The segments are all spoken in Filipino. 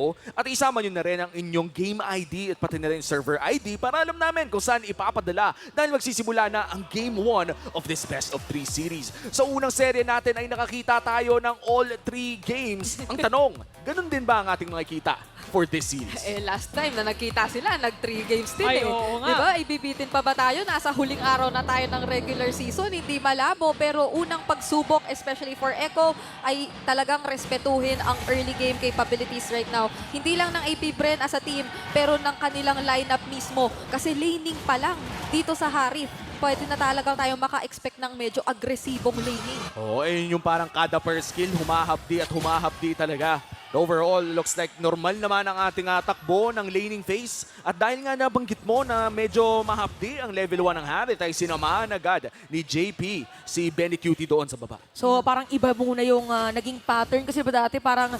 Echo at isama nyo na rin ang inyong game ID at pati na rin server ID para alam namin kung saan ipapadala dahil magsisimula na ang Game 1 of this Best of 3 series. Sa unang serye natin ay nakakita tayo ng all 3 games. Ang tanong, ganun din ba ang ating makikita for this series? Last time na nagkita sila, nag-3 games din Ay, oo nga. Diba? Ibibitin pa ba tayo? Nasa huling araw na tayo ng regular season. Hindi malabo. Pero unang pagsubok, especially for Echo, ay talagang respetuhin ang early game capabilities right now. Hindi lang ng AP Bren as a team, pero ng kanilang lineup mismo. Kasi laning pa lang dito sa Harith. Pwede na talagang tayo maka-expect ng medyo agresibong laning. Oo, ayun yung parang kada per skill, humahapdi talaga. Overall, looks like normal naman ang ating takbo ng laning phase. At dahil nga nabanggit mo na medyo mahapdi ang level 1 ng Harith, ay sinamahan agad ni JP si Benny Cutie doon sa baba. So parang iba muna yung naging pattern kasi ba dati parang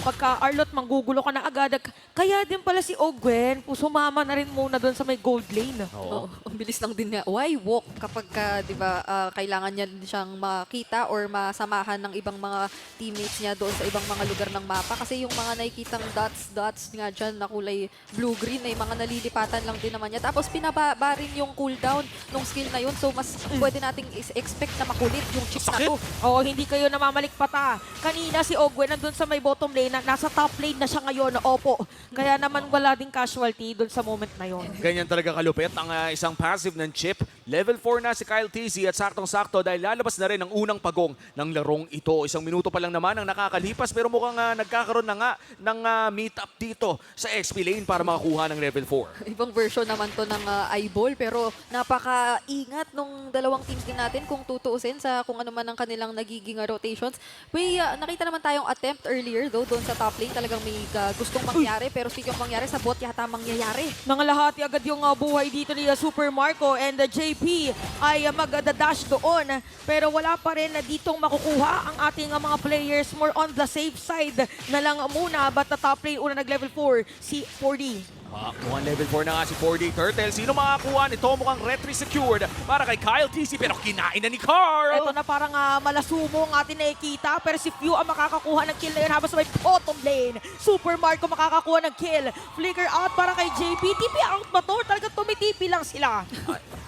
pagka Arlot manggugulo ka na agad. Kaya din pala si Ogwen, sumama na rin muna doon sa may gold lane. Oo, ang bilis lang din niya. Why walk kapag di ba, kailangan niya siyang makita or masamahan ng ibang mga teammates niya doon sa ibang mga lugar ng mapa? Kasi yung mga nakikitang dots nga dyan na kulay blue-green ay mga nalilipatan lang din naman niya. Tapos pinaba rin yung cooldown ng skill na yun. So mas pwede nating expect na makulit yung chip na to. Oo, hindi kayo namamalikpata. Kanina si Ogwen nandun sa may bottom lane, nasa top lane na siya ngayon. Opo. Kaya naman wala ding casualty dun sa moment na yon. Ganyan talaga kalupit ang isang passive ng chip. Level 4 na si Kyle TZ at saktong-sakto dahil lalabas na rin ang unang pagong ng larong ito. Isang minuto pa lang naman ang nakakalipas pero mukhang nagkakaroon na nga ng meet-up dito sa XP lane para makakuha ng level 4. Ibang version naman to ng eyeball pero napaka-ingat nung dalawang teams din natin kung tutuusin sa kung ano man ang kanilang nagiging rotations. May nakita naman tayong attempt earlier though doon sa top lane. Talagang may gustong mangyari pero speaking of mangyari sa bot yata mangyayari. Nangalahati agad yung buhay dito ni Super Marco and JP ay magdadash doon. Pero wala pa rin na ditong makukuha ang ating mga players. More on the safe side na lang muna. But the top lane una nag-level 4, si 4D. Mukhang level 4 na nga si 4D Turtle. Sino makakuha nito? Mukhang retry secured para kay Kyle TC pero kinain na ni Carl. Ito na parang malasumo ang ating nakikita. Pero si Few ang makakakuha ng kill na yun habang sa may bottom lane. Super Marco makakakuha ng kill. Flicker out para kay JP. TP out ba to? Talagang tumitipi lang sila.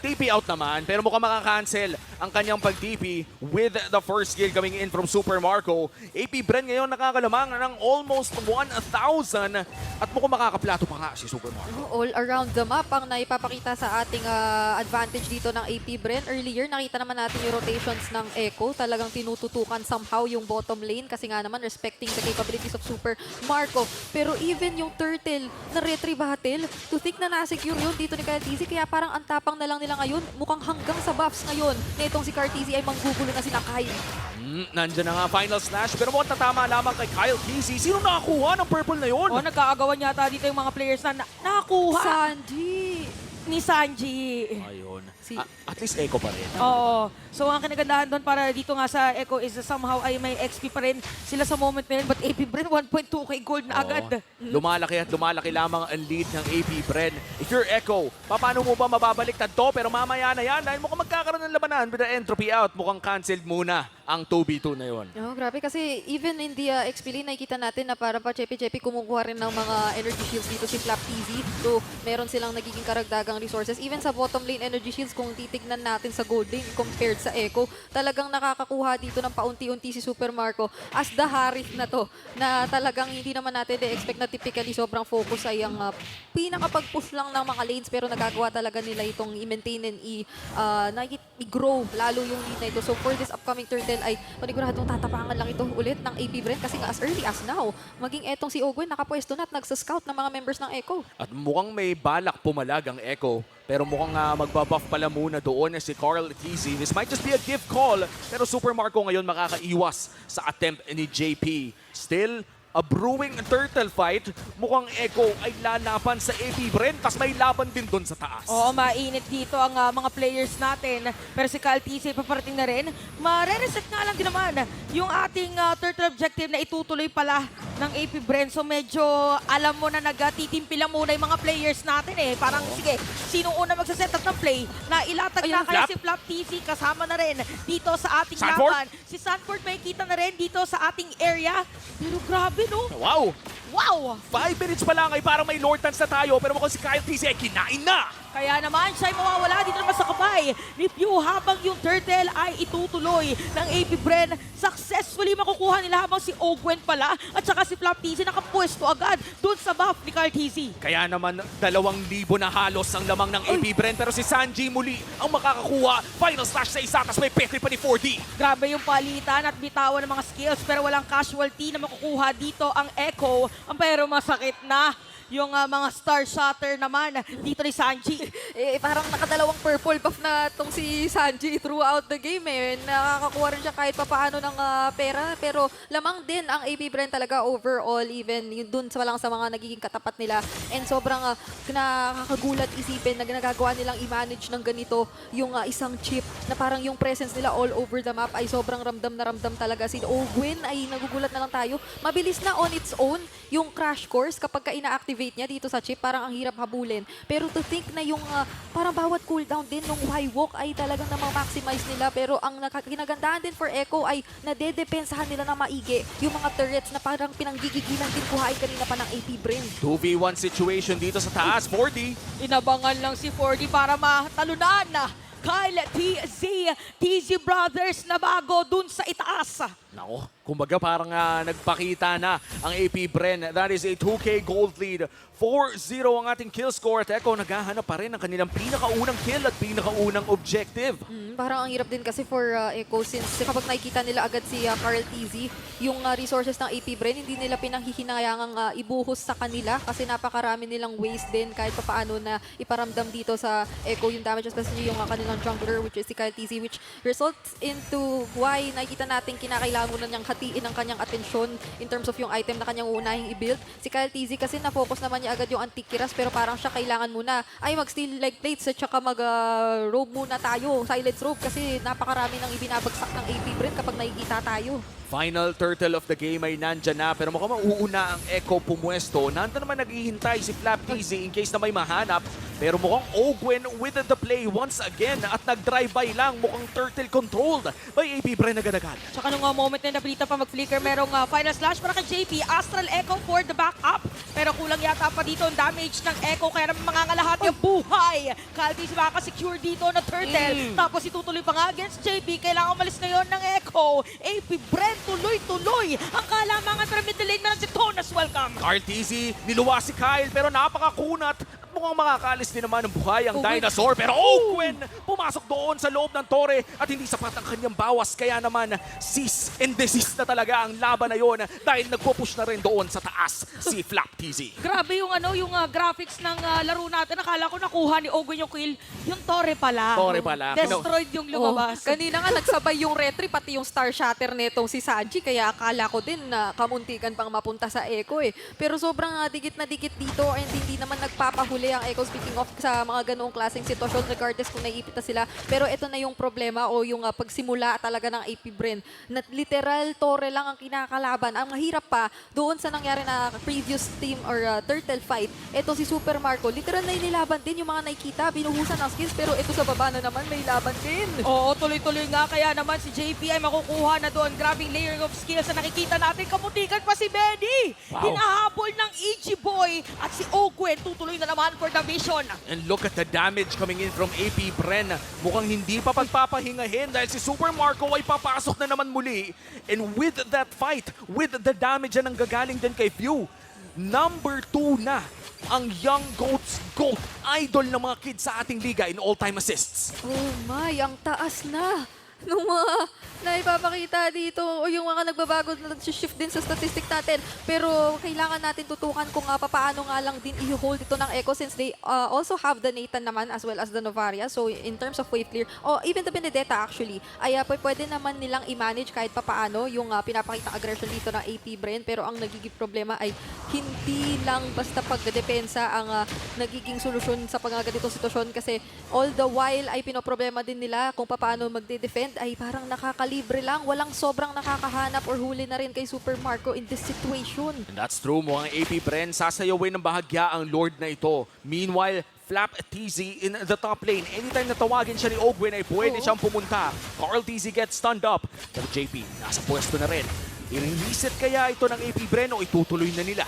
TP out naman pero mukhang makakancel ang kanyang pag-TP with the first kill coming in from Super Marco. AP Bren ngayon nakakalamang ng almost 1,000 at mukhang makakaplato pa nga si Super Marco. All around the map ang naipapakita sa ating advantage dito ng AP Bren. Earlier, nakita naman natin yung rotations ng Echo. Talagang tinututukan somehow yung bottom lane kasi nga naman respecting the capabilities of Super Marco. Pero even yung Turtle na retry battle, to think na na-secure yun dito ni Cartesi. Kaya parang ang tapang na lang nila ngayon. Mukhang hanggang sa buffs ngayon na itong si Cartesi ay manggugulo na sila Kyle. Nandiyan na nga final slash pero mukhang tatama lamang kay Kyle TC. Sino nakakuha ng purple na yun? O, nag-aagawan yata dito yung mga players na nakakuha Sanji! ni Sanji. Ayun. Si- At least Echo pa rin. Oo. So, ang kinagandahan doon para dito nga sa Echo is somehow ay may XP pa rin sila sa moment na yun. But AP Bren, 1.2k gold na agad. Lumalaki at lumalaki lamang ang lead ng AP Bren. If you're Echo, paano mo ba mababaliktad to? Pero mamaya na yan dahil mukhang magkakaroon ng labanan with the entropy out. Mukhang cancelled muna ang 2v2 na yun. Oh, grabe kasi even in the XP lane, nakikita natin na para pa Chepi kumukuha rin ng mga energy shields dito si Flap TZ. So, meron silang nagiging karagdagang resources. Even sa bottom lane energy shields, kung titignan natin sa gold lane compared sa Echo, talagang nakakakuha dito ng paunti-unti si Super Marco as the Harith na to, na talagang hindi naman natin expect na typically sobrang focus ay ang pinakapag-push lang ng mga lanes pero nagagawa talaga nila itong i-maintain and i-grow lalo yung lead na ito. So, for this upcoming turtle ay paniguradong tatapangan lang ito ulit ng AP Bren kasi nga as early as now, maging etong si Ogwen nakapwesto na at nagsa-scout ng mga members ng Echo. At mukhang may balak pumalag ang Echo. Pero mukhang magbabuff pala muna doon si Carl TZ. This might just be a gift call. Pero Super Marco ngayon makakaiwas sa attempt ni JP. Still, a brewing turtle fight. Mukhang Echo ay lalaban sa AP Bren. Tapos may laban din doon sa taas. Oo, mainit dito ang mga players natin. Pero si Kyle TC paparating na rin. Mare-reset nga lang din naman yung ating turtle objective na itutuloy pala ng AP Bren. So medyo alam mo na nagtitimpi lang muna yung mga players natin eh. Parang sige, sinong una magsaset up ng play na ilatag na kaya Flap. si Flap TC kasama na rin dito sa ating Sanford? laban. Si Sanford may kita na rin dito sa ating area. Pero grabe no. Wow! Wow! 5 minutes pa lang ay parang may Lord Dance na tayo, pero mukhang si Kyle TZ ay kinain na. Kaya naman siya ay mawawala dito naman sa kabay ni Pew habang yung turtle ay itutuloy ng AP Bren. Successfully makukuha nila habang si Ogwen pala at saka si Flap TZ nakapwesto agad dun sa buff ni Carl TZ. Kaya naman 2,000 na halos ang lamang ng AP Bren, pero si Sanji muli ang makakakuha. Final slash sa isa, tapos may petri pa ni 4D. Grabe yung palitan at bitawan ng mga skills pero walang casualty na makukuha dito ang Echo. Pero masakit na yung mga Star Shatter naman dito ni Sanji. Parang nakadalawang purple buff na tong si Sanji throughout the game eh. Nakakakuha rin siya kahit papaano ng pera. Pero lamang din ang AP Bren talaga overall, even yun dun sa lang sa mga nagiging katapat nila. And sobrang nakakagulat isipin na nagagawa nilang i-manage ng ganito yung isang chip na parang yung presence nila all over the map ay sobrang ramdam na ramdam talaga. Si Ogwen ay nagugulat na lang tayo. Mabilis na on its own yung crash course kapag ka ina-activate niya dito sa chip, parang ang hirap habulin. Pero to think na yung parang bawat cooldown din nung Y-Walk ay talagang na-maximize nila. Pero ang ginagandahan din for Echo ay nadedepensahan nila na maigi yung mga turrets na parang pinanggigigilan din kuhain kanina pa ng AP Bren. 2v1 situation dito sa taas, 4D. Inabangan lang si 4D para matalunan na Kyle TZ Brothers na bago dun sa itaas. Nako, kumbaga parang nagpakita na ang AP Bren. That is a 2K gold lead. 4-0 ang ating kill score. At Echo naghahanap pa rin ng kanilang pinakaunang kill at pinakaunang objective. Parang ang hirap din kasi for Echo since kapag nakikita nila agad si Carl TZ, yung resources ng AP Bren, hindi nila pinanghihinayangang ibuhos sa kanila kasi napakarami nilang ways din kahit paano na iparamdam dito sa Echo yung damage, especially yung kanilang jungler which is si Carl TZ, which results into why nakikita natin kinakailangan muna niyang hatiin ang kanyang atensyon in terms of yung item na kanyang unahing i-build. Si Kyle TZ kasi na-focus naman niya agad yung antikiras pero parang siya kailangan muna ay mag-steal leg plates at saka mag-robe muna tayo, silence robe kasi napakarami nang ibinabagsak ng AP Bren kapag nakikita tayo. Final turtle of the game ay nandyan na, pero mukhang mauuna ang Echo pumwesto. Nandun naman naghihintay si Flap TZ in case na may mahanap. Pero mukhang Ogwen with the play once again at nag-drive-by lang. Mukhang turtle controlled by AP Bren agad-agad. Tsaka nung moment na napilitan pa mag-flicker, merong final slash para kay JP. Astral Echo for the backup. Pero kulang yata pa dito ang damage ng Echo kaya naman mangangalahati ang buhay. Kaldi si baka secure dito na turtle. Tapos itutuloy pa nga against JP. Kailangan umalis na yon ng Echo. AP Bren tuloy-tuloy ang kalamangan para middle lane na si Tonas. Welcome! Carl TZ, niluwa si Kyle pero napakakunat. At mukhang makakalis din naman ng buhay ang dinosaur. Pero Ogwen pumasok doon sa loob ng tore at hindi sapat ang kanyang bawas. Kaya naman cease and desist na talaga ang laban na yon dahil nagpo-push na rin doon sa taas si Flap TZ. Grabe yung yung graphics ng laro natin. Akala ko nakuha ni Ogwen yung kill. Yung tore pala. Tore pala. Destroyed yung lumabas. Kanina nga nagsabay yung retry pati yung star shatter netong si Sanji kaya akala ko din na kamuntikan pang mapunta sa Echo eh. Pero sobrang dikit na dikit dito and hindi naman nagpapahuli ang Echo speaking of sa mga ganoong klaseng sitwasyon regardless kung naiipit na sila. Pero ito na yung problema o yung pagsimula talaga ng AP Bren na literal tore lang ang kinakalaban. Ang mahirap pa doon sa nangyari na previous team or turtle fight, ito si Super Marco, literal na inilaban din yung mga nakikita, binuhusan ng skills pero ito sa baba na naman may laban din. Oo, tuloy-tuloy nga. Kaya naman si JP ay makukuha na doon. Grabing layering of skills na nakikita natin. Kamutikan pa si Benny. Wow. Hinahabol ng Ichi Boy. At si Ogwen tutuloy na naman for the mission. And look at the damage coming in from AP Bren. Mukhang hindi pa pagpapahingahin dahil si Super Marco ay papasok na naman muli. And with that fight, with the damage na nanggagaling din kay Pew, number 2 na ang Young Goats GOAT, idol ng mga kids sa ating liga in all-time assists. Oh my, ang taas na nung mga naipapakita dito o yung mga nagbabago na nag-shift din sa statistic natin. Pero kailangan natin tutukan kung papaano nga lang din i-hold ito ng Echo since they also have the Nathan naman as well as the Novaria. So in terms of wave clear, even the Benedetta actually, ay pwede naman nilang i-manage kahit papaano yung pinapakita aggression dito ng AP Bren. Pero ang nagiging problema ay hindi lang basta pagdedepensa ang nagiging solusyon sa pangganitong sitwasyon kasi all the while ay pinoproblema din nila kung paano magde-defend ay parang nakakalibre lang. Walang sobrang nakakahanap or huli na rin kay Super Marco in this situation. And that's true, mukhang AP Bren sasayawin ng bahagya ang Lord na ito. Meanwhile, Flap TZ in the top lane. Anytime na tawagin siya ni Ogwen ay pwede siyang pumunta. Carl TZ gets stunned up. Pero JP, nasa pwesto na rin. I-reset kaya ito ng AP Bren o itutuloy na nila?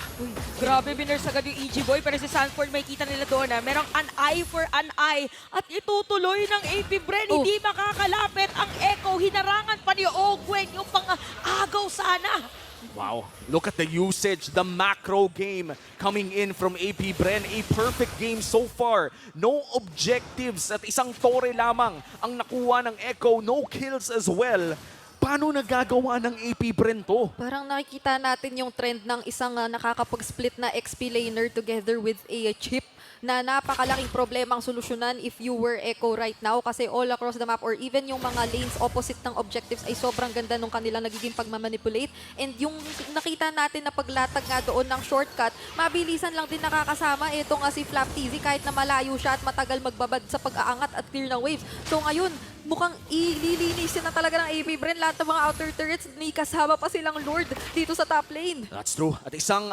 Grabe, biners agad yung EG Boy. Pero si Sanford, may kita nila doon na merong an eye for an eye. At itutuloy ng AP Bren. Oh. Hindi makakalapit ang Echo. Hinarangan pa ni Ogwen yung pang-agaw sana. Wow, look at the usage, the macro game coming in from AP Bren. A perfect game so far. No objectives at isang tore lamang ang nakuha ng Echo. No kills as well. Paano nagagawa ng AP Bren to? Parang nakikita natin yung trend ng isang nakakapag-split na XP laner together with a chip na napakalaking problema ang solusyonan if you were Echo right now kasi all across the map or even yung mga lanes opposite ng objectives ay sobrang ganda nung kanilang nagiging pagmamanipulate. And yung nakita natin na paglatag nga doon ng shortcut, mabilisan lang din nakakasama. Ito nga si Flap TZ kahit na malayo siya at matagal magbabad sa pag-aangat at clear ng waves. So ngayon, mukhang ililinisin na talaga ng AP Bren lahat ng mga outer turrets. May kasama pa silang Lord dito sa top lane. That's true. At isang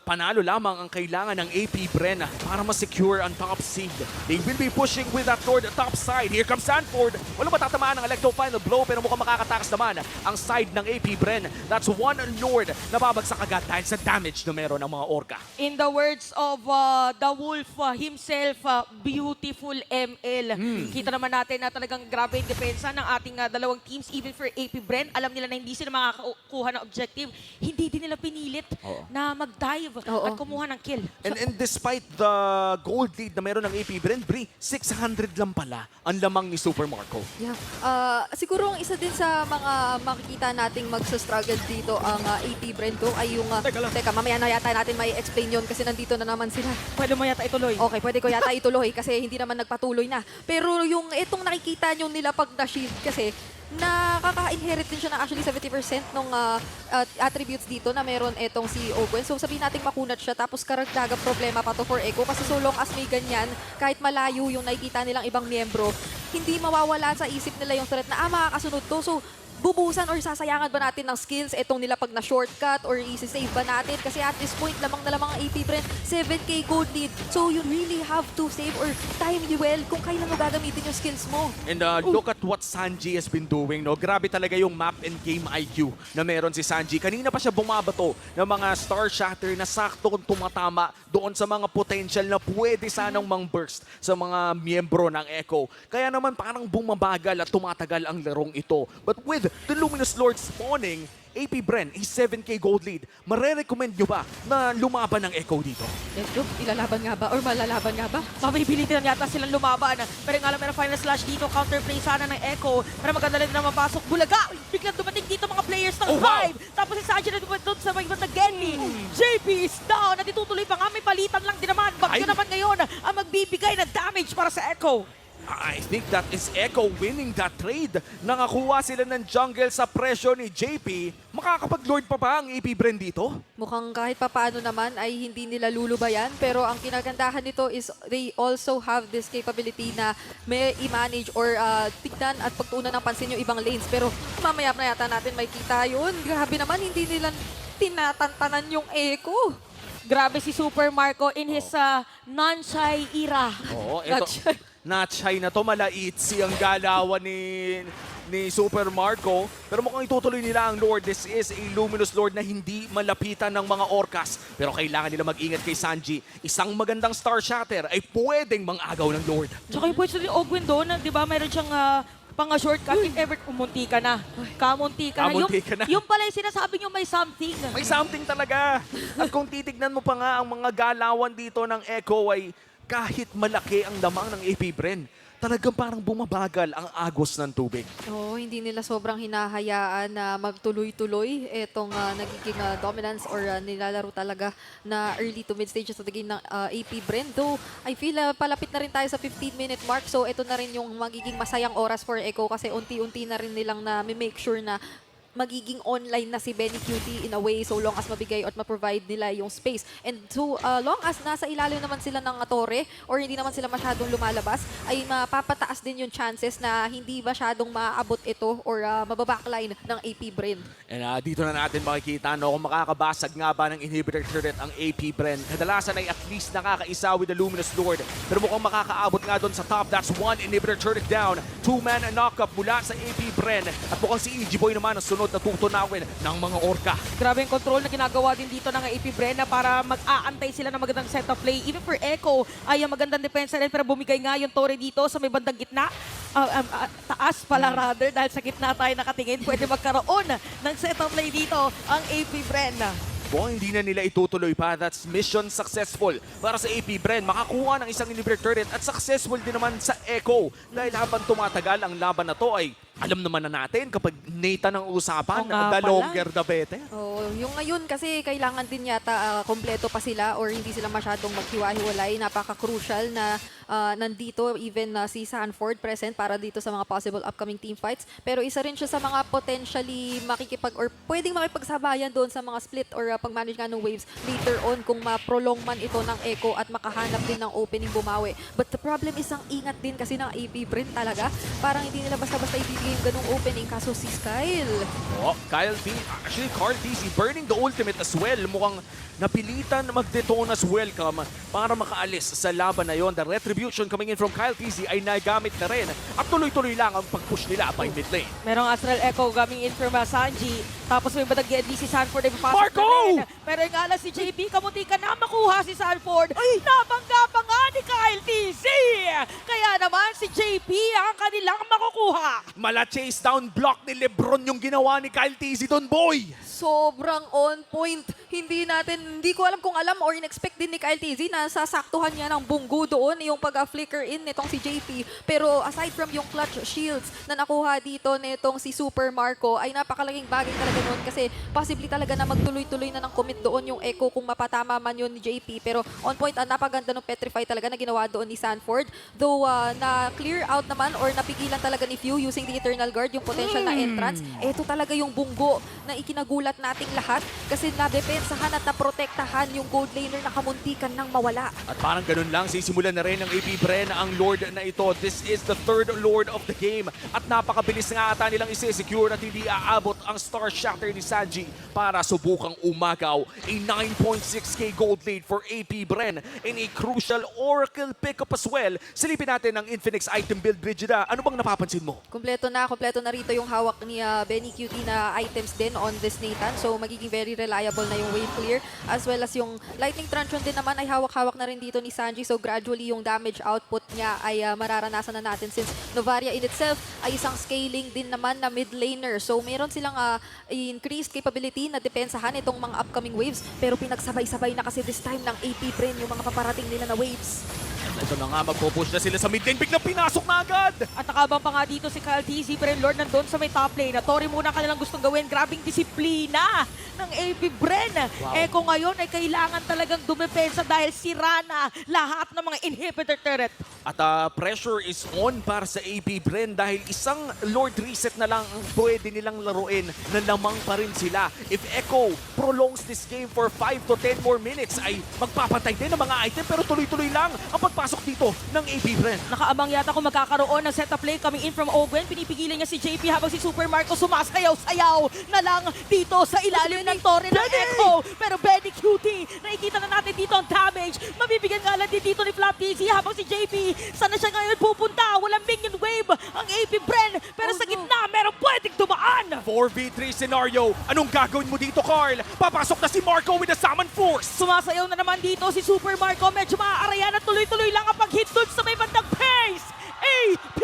panalo lamang ang kailangan ng AP Bren para ma-secure ang top seed. They will be pushing with that toward the top side. Here comes Sanford. Walang matatamaan ng Electro Final Blow pero mukhang makakatakas naman ang side ng AP Bren. That's one Lord na babagsak agad dahil sa damage na meron ng mga Orca. In the words of the Wolf himself, beautiful ML. Kita naman natin na talagang grabe yung depensa ng ating dalawang teams. Even for AP Bren, alam nila na hindi sila makakakuha ng objective. Hindi din nila pinilit na mag-dive Oo. at kumuha ng kill. And despite the gold lead na meron ng AP Bren, Bri, 600 lang pala ang lamang ni Super Marco. Yeah. Siguro ang isa din sa mga makikita nating magsa-struggle dito ang AP Brento ay yung... Teka lang. mamaya na yata natin may explain yun kasi nandito na naman sila. Pwede mo yata ituloy. Okay, pwede ko yata ituloy kasi hindi naman nagpatuloy na. Pero yung itong nakikita nyo nila pag na-shield kasi, nakaka-inherit din siya ng actually 70% ng attributes dito na meron etong si Ogwen. So sabihin natin makunat siya tapos karagdagang problema pa to for Echo kasi so long as may ganyan, kahit malayo yung nakikita nilang ibang miyembro, hindi mawawala sa isip nila yung threat na makakasunod to. So bubusan or sasayangan ba natin ng skills etong nila pag na-shortcut or isi-save ba natin? Kasi at this point, lamang na lamang ang AP Bren, 7k gold lead. So you really have to save or time you well kung kailan mo gagamitin yung skills mo. And look at what Sanji has been doing. No? Grabe talaga yung map and game IQ na meron si Sanji. Kanina pa siya bumabato ng mga Star Shatter na sakto kung tumatama doon sa mga potential na pwede sanang mang-burst sa mga miyembro ng Echo. Kaya naman parang bumabagal at tumatagal ang larong ito. But with the Luminous Lord spawning, AP Bren, a 7k gold lead. Mare-recommend nyo ba na lumaban ng Echo dito? Eto, ilalaban nga ba or malalaban nga ba? Mabilitin lang yata silang lumaban. Pero nga lang meron final slash dito. Counterplay sana ng Echo. Para maganda rin na mapasok. Bulaga! Biglang dumating dito mga players ng Oh, wow! 5. Tapos si Sanji na dumating doon sa may ibang Genli. JP is down. At itutuloy pa nga. May palitan lang din naman. Bagyo Ay! naman ngayon ang magbibigay ng damage para sa Echo. I think that is Echo winning that trade. Nakakuha sila ng jungle sa presyo ni JP. Makakapag-lord pa ba ang AP Bren dito? Mukhang kahit papaano naman ay hindi nila lulubayan. Pero ang kinagandahan nito is they also have this capability na may i-manage or tignan at pagtuunan ng pansin yung ibang lanes. Pero mamaya na yata natin may kita yun. Grabe naman, hindi nila tinatantanan yung Echo. Grabe si Super Marco in his non-shy era. Oo, ito. Natchay na to, malaitsi ang galawan ni Super Marco. Pero mukhang itutuloy nila ang Lord. This is a Luminous Lord na hindi malapitan ng mga Orcas. Pero kailangan nila mag-ingat kay Sanji. Isang magandang Star Shatter ay pwedeng mang-agaw ng Lord. Tsaka yung pwede ni Ogwen doon, di ba, meron siyang pang-shortcut if ever umunti ka na. Kamunti ka na. Kamunti ka na. Yung pala yung sinasabi niyo may something. May something talaga. At kung titignan mo pa nga ang mga galawan dito ng Echo ay kahit malaki ang lamang ng AP Bren, talagang parang bumabagal ang agos ng tubig. Oo, hindi nila sobrang hinahayaan na magtuloy-tuloy itong nagiging dominance or nilalaro talaga na early to mid stages of the game ng AP Bren. Though, I feel palapit na rin tayo sa 15-minute mark. So, ito na rin yung magiging masayang oras for Echo kasi unti-unti na rin nilang na make sure na magiging online na si Benny Cutie in a way so long as mabigay at ma-provide nila yung space. And so long as nasa ilalim naman sila ng torre or hindi naman sila masyadong lumalabas, ay mapapataas din yung chances na hindi masyadong maaabot ito or mababackline ng AP Bren. And dito na natin makikita kung makakabasag nga ba ng inhibitor turret ang AP Bren. Kadalasan ay at least nakakaisa with the Luminous Lord. Pero mukhang makakaabot nga doon sa top. That's one inhibitor turret down. Two-man knock-up mula sa AP Bren. At mukhang si EG Boy naman ang sunod susunod na tutunawin ng mga Orca. Grabe yung control na ginagawa din dito ng AP Brenna para mag-aantay sila ng magandang set of play. Even for Echo, ay magandang depensa rin pero bumigay nga yung Torre dito sa may bandang gitna. Taas pala rather dahil sa gitna tayo nakatingin. Pwede magkaroon ng set of play dito ang AP Brenna. Kung hindi na nila itutuloy pa, that's mission successful para sa AP Bren. Makakuha ng isang inhibitor turret at successful din naman sa Echo. Dahil habang tumatagal ang laban na to ay alam naman na natin kapag Nathan ang usapan, Oo nga the pala. longer the better. Oh, yung ngayon kasi kailangan din yata kompleto pa sila or hindi sila masyadong maghiwa-hiwalay. Napaka-crucial na nandito even si Sanford present para dito sa mga possible upcoming team fights. Pero isa rin siya sa mga potentially makikipag or pwedeng makipagsabayan doon sa mga split or pag-manage nga ng waves later on kung ma-prolong man ito ng Echo at makahanap din ng opening bumawi. But the problem is ang ingat din kasi ng AP Bren talaga. Parang hindi nila basta-basta ibibigay yung ganung opening kaso si Kyle. Oh, actually Carl TC burning the ultimate as well. Mukhang napilitan mag-detone as welcome para makaalis sa laban na yon. The retribution coming in from Kyle TC ay nagamit na rin. At tuloy-tuloy lang ang pag-push nila by mid lane. Merong Astral Echo coming in from Sanji. Tapos may badag si Sanford ay papasok Marco! na rin. Pero yung alas si JP, kamunti ka na makuha si Sanford. Ay! Nabangga pa nga ni Kyle TC! Kaya naman si JP ang kanilang makukuha. Mala-chase down block ni Lebron yung ginawa ni Kyle TC doon, boy! Sobrang on point. Hindi ko alam kung alam or in-expect din ni Kyle TZ na sasaktuhan niya ng bunggo doon yung pag-flicker in nitong si JP. Pero aside from yung clutch shields na nakuha dito nitong si Super Marco, ay napakalaking bagay talaga noon kasi possibly talaga na magtuloy-tuloy na ng commit doon yung Echo kung mapatama man yun ni JP. Pero on point, napaganda ng Petrify talaga na ginawa doon ni Sanford. Though na-clear out naman or napigilan talaga ni Few using the Eternal Guard yung potential na entrance. Ito talaga yung bunggo na ikinagulat nating lahat kasi nadepensahan at naprotektahan yung gold laner na kamuntikan ng mawala. At parang ganun lang, sisimulan na rin ng AP Bren ang Lord na ito. This is the third Lord of the game. At napakabilis nga ata nilang isi-secure at hindi aabot ang Star Shatter ni Sanji para subukang umagaw. A 9.6k gold lead for AP Bren in a crucial Oracle pickup as well. Silipin natin ang Infinix item build, Brigida. Ano bang napapansin mo? Kompleto na rito yung hawak ni Benny QT na items din on this Nathan. So magiging very reliable na yung wave clear as well as yung lightning truncheon din naman ay hawak-hawak na rin dito ni Sanji. So gradually yung damage output niya ay mararanasan na natin since Novaria in itself ay isang scaling din naman na mid laner. So meron silang increased capability na depensahan itong mga upcoming waves pero pinagsabay-sabay na kasi this time ng AP Bren yung mga paparating nila na waves. Ito na nga, magpo-push na sila sa mid lane. Biglang pinasok na agad! At nakabang pa nga dito si Kyle TC, pero yung Lord nandun sa may top lane. Na Tori muna kanilang gustong gawin. Grabing disiplina ng AP Bren. Wow. Echo ngayon ay kailangan talagang dumepensa dahil sira na lahat ng mga inhibitor turret. At pressure is on para sa AP Bren dahil isang Lord reset na lang ang pwede nilang laruin na lamang pa rin sila. If Echo prolongs this game for 5 to 10 more minutes ay magpapatay din ng mga item pero tuloy-tuloy lang ang pagpasok dito ng AP Bren. Nakaabang yata kung magkakaroon ng setup play coming in from Ogwen. Pinipigilan niya si JP habang si Super Marco sumasayaw-sayaw na lang dito sa ilalim ng torre ng Echo. Pero Benny Cutie, nakikita na natin dito ang damage. Mabibigyan nga lang din dito ni Flap TZ habang si JP. Saan na siya ngayon pupunta? Walang minion wave ang AP Bren. Pero sa gitna, meron pwedeng dumaan. 4v3 scenario. Anong gagawin mo dito, Carl? Papasok na si Marco with a summon force. Sumasayaw na naman dito si Super Marco. Medyo maaarayan at tuloy-tuloy lang ang pag-hit doon sa may bandang pace. AP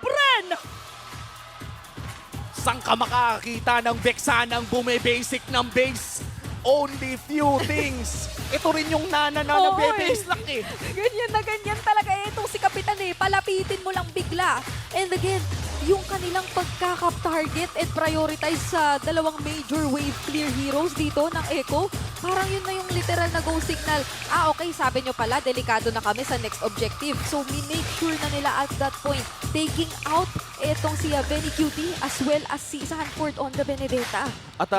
Bren! Saan ka makakita ng Vexanang bumibasic ng base? Only few things. Ito rin yung nana na Oo, base lang eh. Ganyan na ganyan talaga itong si Kapitan eh. Palapitin mo lang bigla. And again, yung kanilang pagkaka-target and prioritize sa dalawang major wave clear heroes dito ng Echo, parang yun na yung literal na go signal. Okay, sabi nyo pala, delikado na kami sa next objective. So, minake sure na nila at that point, taking out etong si Benny Cutie as well as si Sanford on the Benedetta. At